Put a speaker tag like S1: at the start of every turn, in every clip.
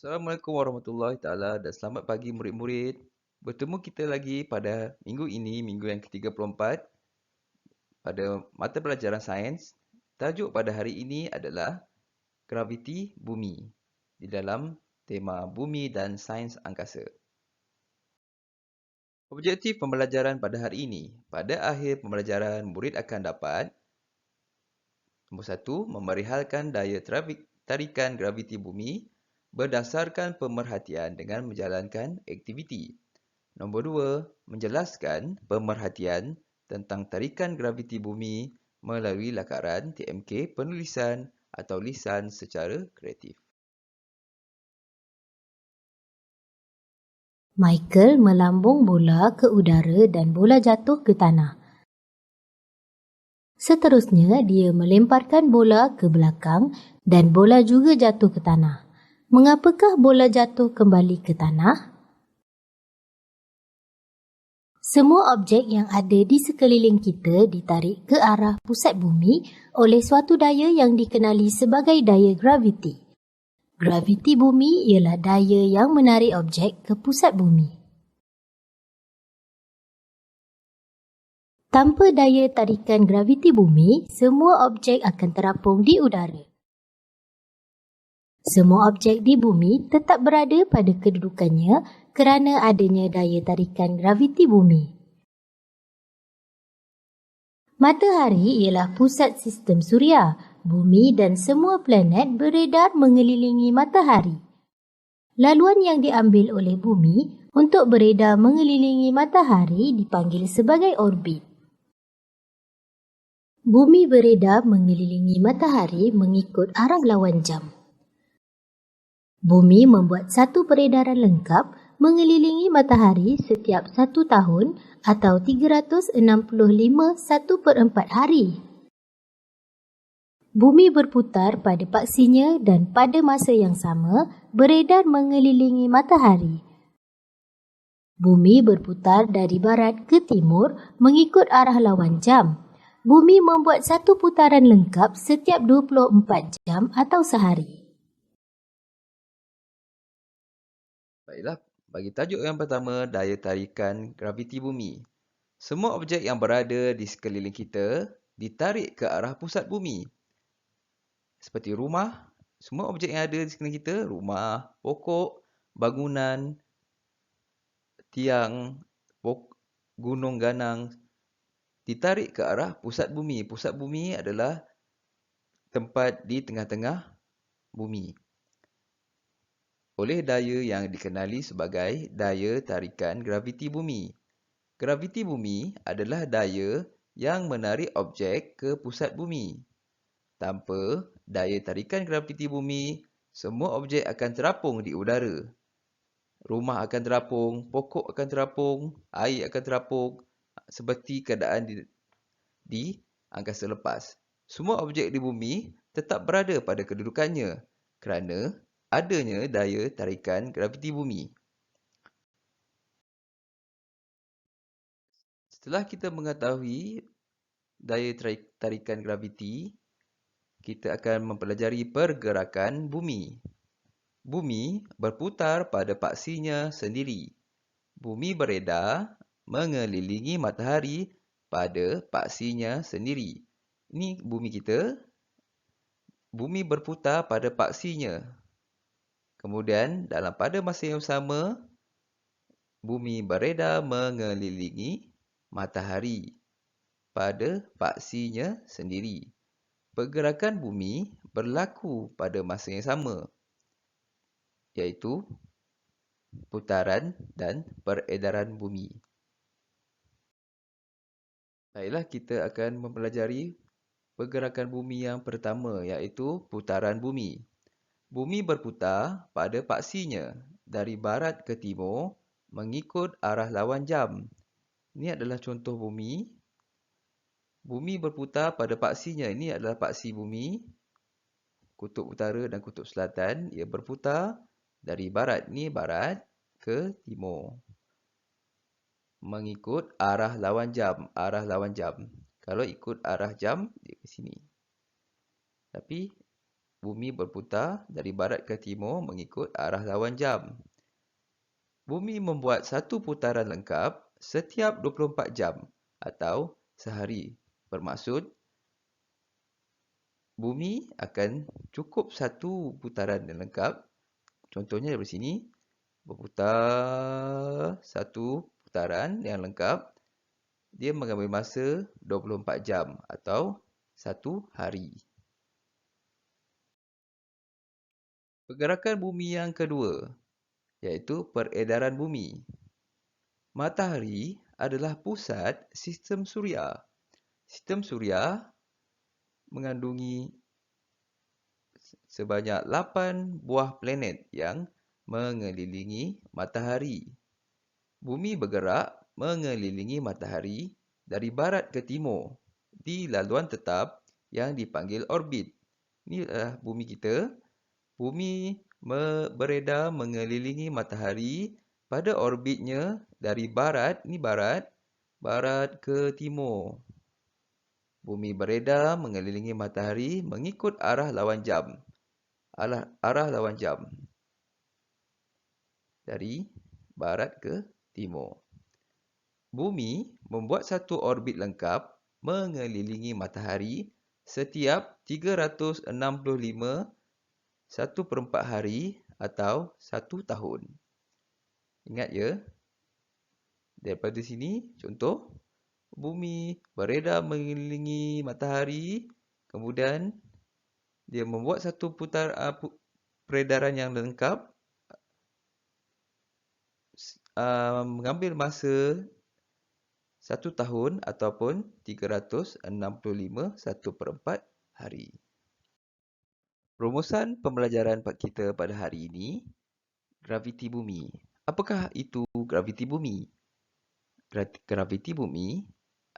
S1: Assalamualaikum warahmatullahi taala dan selamat pagi murid-murid. Bertemu kita lagi pada minggu ini, minggu yang ke-34 pada mata pelajaran sains. Tajuk pada hari ini adalah graviti bumi di dalam tema bumi dan sains angkasa. Objektif pembelajaran pada hari ini. Pada akhir pembelajaran, murid akan dapat nombor 1, memerihalkan daya tarikan graviti bumi berdasarkan pemerhatian dengan menjalankan aktiviti. Nombor 2, menjelaskan pemerhatian tentang tarikan graviti bumi melalui lakaran TMK penulisan atau lisan secara kreatif.
S2: Michael melambung bola ke udara dan bola jatuh ke tanah. Seterusnya, dia melemparkan bola ke belakang dan bola juga jatuh ke tanah. Mengapakah bola jatuh kembali ke tanah? Semua objek yang ada di sekeliling kita ditarik ke arah pusat bumi oleh suatu daya yang dikenali sebagai daya graviti. Graviti bumi ialah daya yang menarik objek ke pusat bumi. Tanpa daya tarikan graviti bumi, semua objek akan terapung di udara. Semua objek di bumi tetap berada pada kedudukannya kerana adanya daya tarikan graviti bumi. Matahari ialah pusat sistem suria. Bumi dan semua planet beredar mengelilingi matahari. Laluan yang diambil oleh bumi untuk beredar mengelilingi matahari dipanggil sebagai orbit. Bumi beredar mengelilingi matahari mengikut arah lawan jam. Bumi membuat satu peredaran lengkap mengelilingi matahari setiap 1 tahun atau 365 1/4 hari. Bumi berputar pada paksinya dan pada masa yang sama beredar mengelilingi matahari. Bumi berputar dari barat ke timur mengikut arah lawan jam. Bumi membuat satu putaran lengkap setiap 24 jam atau sehari.
S1: Baiklah, bagi tajuk yang pertama, daya tarikan graviti bumi. Semua objek yang berada di sekeliling kita ditarik ke arah pusat bumi. Seperti rumah, semua objek yang ada di sekeliling kita, rumah, pokok, bangunan, tiang, gunung ganang, ditarik ke arah pusat bumi. Pusat bumi adalah tempat di tengah-tengah bumi. Oleh daya yang dikenali sebagai daya tarikan graviti bumi. Graviti bumi adalah daya yang menarik objek ke pusat bumi. Tanpa daya tarikan graviti bumi, semua objek akan terapung di udara. Rumah akan terapung, pokok akan terapung, air akan terapung, seperti keadaan di angkasa lepas. Semua objek di bumi tetap berada pada kedudukannya kerana adanya daya tarikan graviti bumi. Setelah kita mengetahui daya tarikan graviti, kita akan mempelajari pergerakan bumi. Bumi berputar pada paksinya sendiri. Bumi beredar mengelilingi matahari pada paksinya sendiri. Ini bumi kita. Bumi berputar pada paksinya. Kemudian, pada masa yang sama, bumi beredar mengelilingi matahari pada paksinya sendiri. Pergerakan bumi berlaku pada masa yang sama, iaitu putaran dan peredaran bumi. Baiklah, kita akan mempelajari pergerakan bumi yang pertama, iaitu putaran bumi. Bumi berputar pada paksinya dari barat ke timur mengikut arah lawan jam. Ini adalah contoh bumi. Bumi berputar pada paksinya. Ini adalah paksi bumi. Kutub utara dan kutub selatan. Ia berputar dari barat. Ini barat ke timur. Mengikut arah lawan jam. Arah lawan jam. Kalau ikut arah jam, dia ke sini. Tapi bumi berputar dari barat ke timur mengikut arah lawan jam. Bumi membuat satu putaran lengkap setiap 24 jam atau sehari. Bermaksud, bumi akan cukup satu putaran yang lengkap. Contohnya dari sini, berputar satu putaran yang lengkap, dia mengambil masa 24 jam atau satu hari. Pergerakan bumi yang kedua, iaitu peredaran bumi. Matahari adalah pusat sistem suria. Sistem suria mengandungi sebanyak 8 buah planet yang mengelilingi matahari. Bumi bergerak mengelilingi matahari dari barat ke timur di laluan tetap yang dipanggil orbit. Inilah bumi kita. Bumi beredar mengelilingi matahari pada orbitnya dari barat, ni barat ke timur. Bumi beredar mengelilingi matahari mengikut arah lawan jam. Arah lawan jam. Dari barat ke timur. Bumi membuat satu orbit lengkap mengelilingi matahari setiap 365 1/4 hari atau 1 tahun. Ingat ya, daripada sini contoh, bumi beredar mengelilingi matahari, kemudian dia membuat satu peredaran yang lengkap, mengambil masa 1 tahun ataupun 365 1/4 hari. Rumusan pembelajaran kita pada hari ini, graviti bumi. Apakah itu graviti bumi? Graviti bumi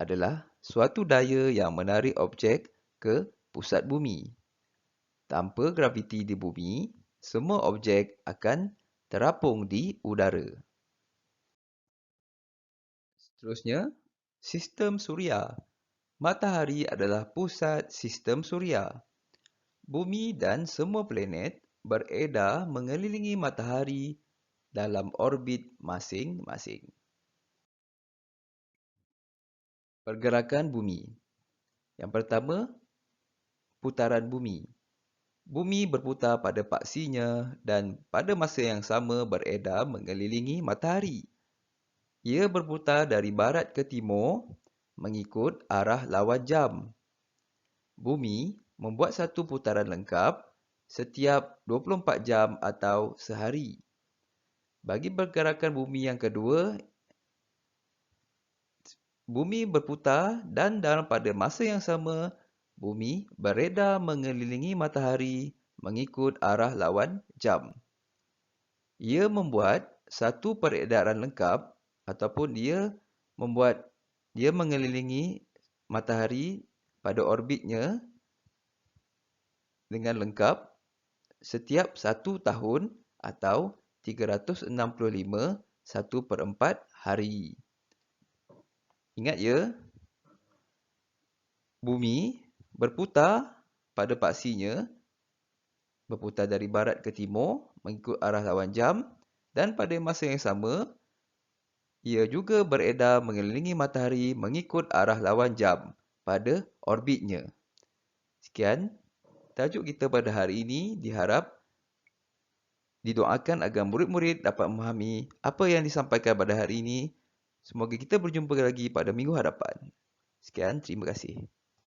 S1: adalah suatu daya yang menarik objek ke pusat bumi. Tanpa graviti di bumi, semua objek akan terapung di udara. Seterusnya, sistem suria. Matahari adalah pusat sistem suria. Bumi dan semua planet beredar mengelilingi matahari dalam orbit masing-masing. Pergerakan bumi. Yang pertama, putaran bumi. Bumi berputar pada paksinya dan pada masa yang sama beredar mengelilingi matahari. Ia berputar dari barat ke timur mengikut arah lawan jam. Bumi membuat satu putaran lengkap setiap 24 jam atau sehari. Bagi pergerakan bumi yang kedua, bumi berputar dan pada masa yang sama, bumi beredar mengelilingi matahari mengikut arah lawan jam. Ia membuat satu peredaran lengkap ataupun dia mengelilingi matahari pada orbitnya dengan lengkap setiap 1 tahun atau 365 1/4 hari. Ingat ya, bumi berputar pada paksinya, berputar dari barat ke timur mengikut arah lawan jam, dan pada masa yang sama, ia juga beredar mengelilingi matahari mengikut arah lawan jam pada orbitnya. Sekian tajuk kita pada hari ini. Diharap didoakan agar murid-murid dapat memahami apa yang disampaikan pada hari ini. Semoga kita berjumpa lagi pada minggu hadapan. Sekian, terima kasih.